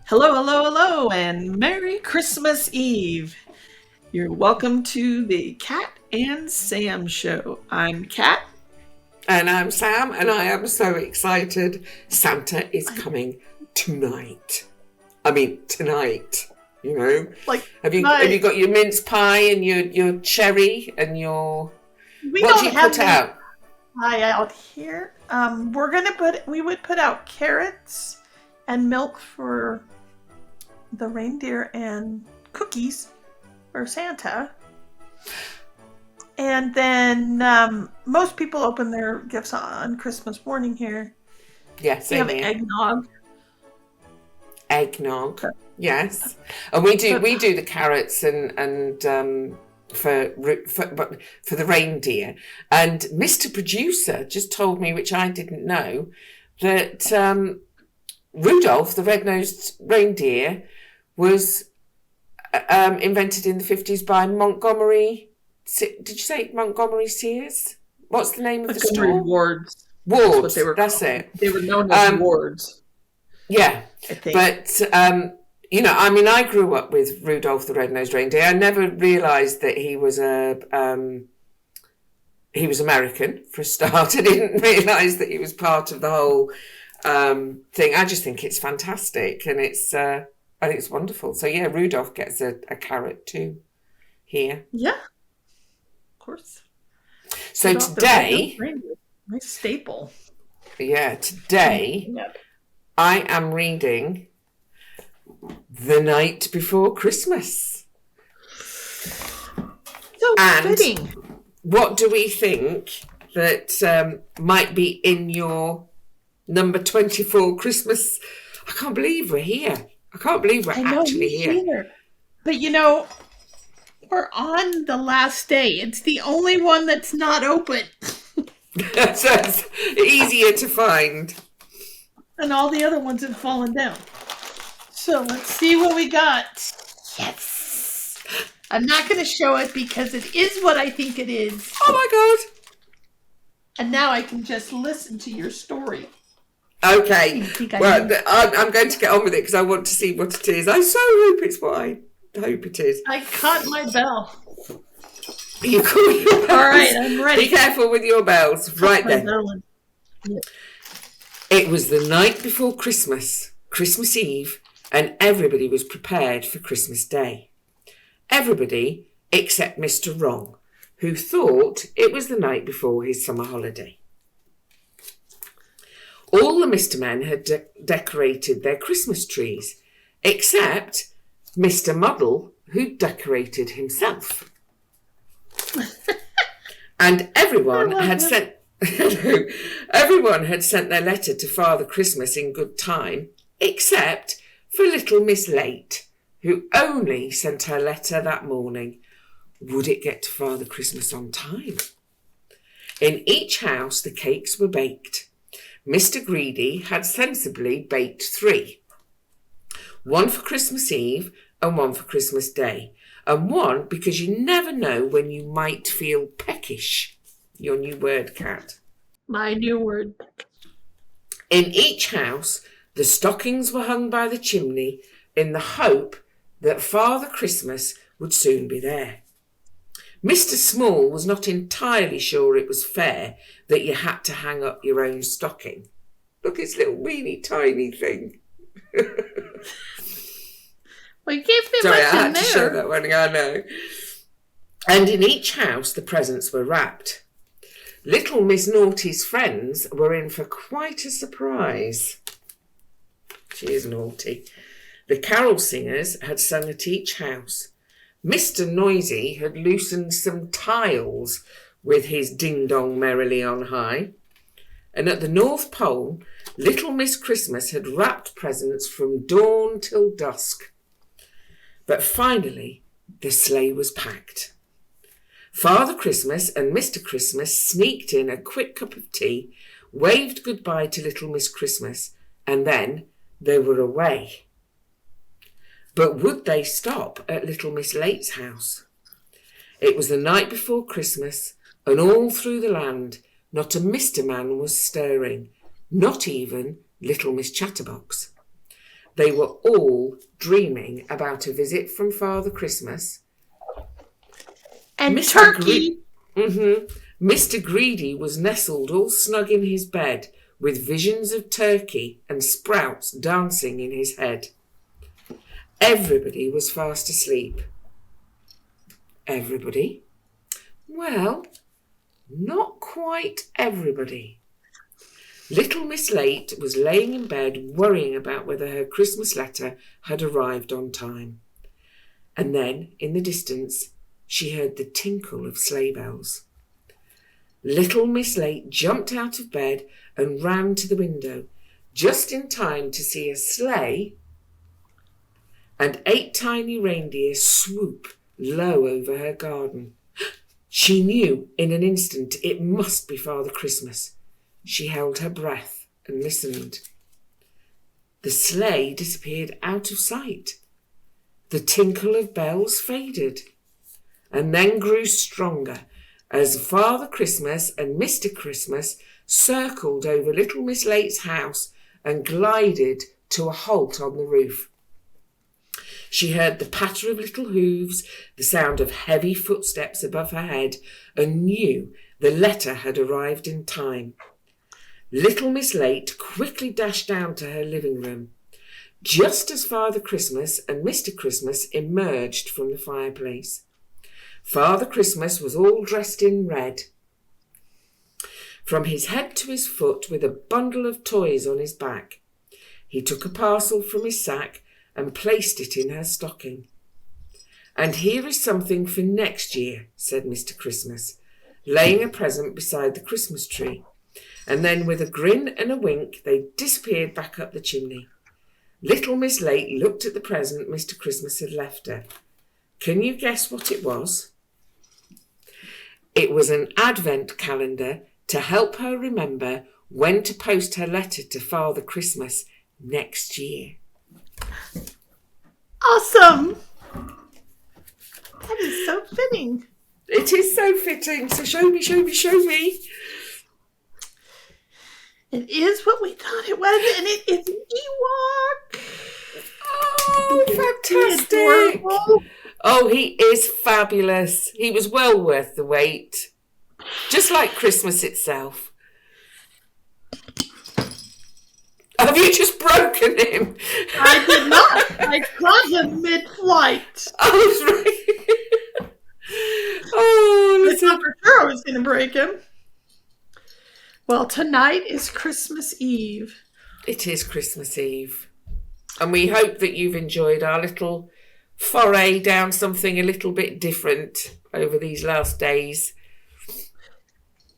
Hello, hello, hello, and Merry Christmas Eve. You're welcome to the Cat and Sam show. I'm Cat. And I'm Sam, and I am so excited. Santa is coming tonight. Tonight. You know, Like, have you got your mince pie and your cherry and your we what don't do you have put out? pie out here. We would put out carrots and milk for the reindeer and cookies for Santa. And then most people open their gifts on Christmas morning here. Yes, We have eggnog. Eggnog. Yes, and we do the carrots and for the reindeer. And Mr. Producer just told me, which I didn't know, that Rudolph, the red-nosed reindeer, was invented in the 50s by Montgomery. Did you say Montgomery Sears? What's the name of the store? Wards. Wards. That's it. They were known as wards. Yeah, I think. But I grew up with Rudolph the Red-Nosed Reindeer. I never realised that he was American for a start. I didn't realise that he was part of the whole thing. I just think it's fantastic, and I think it's wonderful. So yeah, Rudolph gets a carrot too here. Yeah, of course. So today, my staple. Yeah, today I am reading The Night Before Christmas. So fitting. What do we think that might be in your number 24 Christmas? I can't believe we're here. I can't believe we're actually here. Either. But we're on the last day. It's the only one that's not open. So it's easier to find. And all the other ones have fallen down. So let's see what we got. Yes. I'm not going to show it because it is what I think it is. Oh my God. And now I can just listen to your story. Okay. Well, I'm going to get on with it because I want to see what it is. I so hope it's what I hope it is. I caught my bell. You call your bells. All right, I'm ready. Be careful with your bells. Right then. Yeah. It was the night before Christmas, Christmas Eve, and everybody was prepared for Christmas Day. Everybody except Mr. Wrong, who thought it was the night before his summer holiday. All the Mr. Men had decorated their Christmas trees, except Mr. Muddle, who decorated himself. And everyone had sent their letter to Father Christmas in good time, except for little Miss Late, who only sent her letter that morning. Would it get to Father Christmas on time? In each house the cakes were baked. Mr. Greedy had sensibly baked 3. 1 for Christmas Eve and 1 for Christmas Day. And 1 because you never know when you might feel peckish. Your new word, Cat. My new word. In each house, the stockings were hung by the chimney in the hope that Father Christmas would soon be there. Mr. Small was not entirely sure it was fair that you had to hang up your own stocking. Look, it's a little weeny tiny thing. Well, you can't fit Sorry, much I had in to there. show that one, I know. And in each house the presents were wrapped. Little Miss Naughty's friends were in for quite a surprise. She is naughty. The carol singers had sung at each house. Mr. Noisy had loosened some tiles with his ding-dong merrily on high. And at the North Pole, little Miss Christmas had wrapped presents from dawn till dusk. But finally, the sleigh was packed. Father Christmas and Mr. Christmas sneaked in a quick cup of tea, waved goodbye to little Miss Christmas, and then they were away. But would they stop at little Miss Late's house? It was the night before Christmas, and all through the land not a Mr. Man was stirring, not even little Miss Chatterbox. They were all dreaming about a visit from Father Christmas. And turkey. Mr. Greedy was nestled all snug in his bed with visions of turkey and sprouts dancing in his head. Everybody was fast asleep. Everybody? Well, not quite everybody. Little Miss Late was laying in bed worrying about whether her Christmas letter had arrived on time. And then, in the distance, she heard the tinkle of sleigh bells. Little Miss Late jumped out of bed and ran to the window, just in time to see a sleigh and 8 tiny reindeer swoop low over her garden. She knew in an instant it must be Father Christmas. She held her breath and listened. The sleigh disappeared out of sight. The tinkle of bells faded and then grew stronger as Father Christmas and Mr. Christmas circled over Little Miss Late's house and glided to a halt on the roof. She heard the patter of little hooves, the sound of heavy footsteps above her head, and knew the letter had arrived in time. Little Miss Late quickly dashed down to her living room, just as Father Christmas and Mr. Christmas emerged from the fireplace. Father Christmas was all dressed in red, from his head to his foot, with a bundle of toys on his back. He took a parcel from his sack and placed it in her stocking. "And here is something for next year," said Mr. Christmas, laying a present beside the Christmas tree. And then, with a grin and a wink, they disappeared back up the chimney. Little Miss Late looked at the present Mr. Christmas had left her. Can you guess what it was? It was an advent calendar to help her remember when to post her letter to Father Christmas next year. Awesome! That is so fitting. It is so fitting. So show me, show me, show me. It is what we thought it was, and it is an Ewok. Oh, fantastic. Oh, he is fabulous. He was well worth the wait. Just like Christmas itself. Have you just broken him? I did not. I caught him mid-flight. Oh, right. Oh, I thought for sure I was going to break him. Well, tonight is Christmas Eve. It is Christmas Eve. And we hope that you've enjoyed our little foray down something a little bit different over these last days.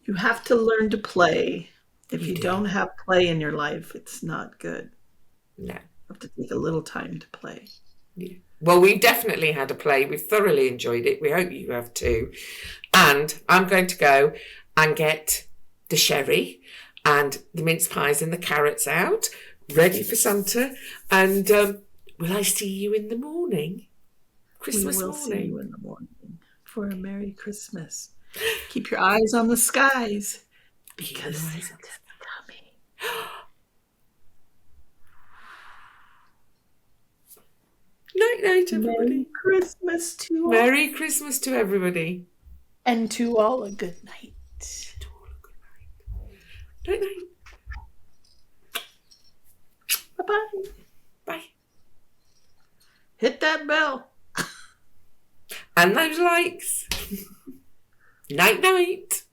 You have to learn to play. If you don't have play in your life, it's not good. No. You have to take a little time to play. Yeah. Well, we've definitely had a play. We've thoroughly enjoyed it. We hope you have too. And I'm going to go and get the sherry and the mince pies and the carrots out, ready for Santa. And will I see you in the morning? Christmas we will morning. See you in the morning for a Merry Christmas. Keep your eyes on the skies because Santa's coming. Night, night, everybody. Merry Christmas to all. Merry Christmas to everybody. And to all a good night. To all a good night. Night, night. Bye-bye. Bye. Hit that bell. And those likes. Night, night.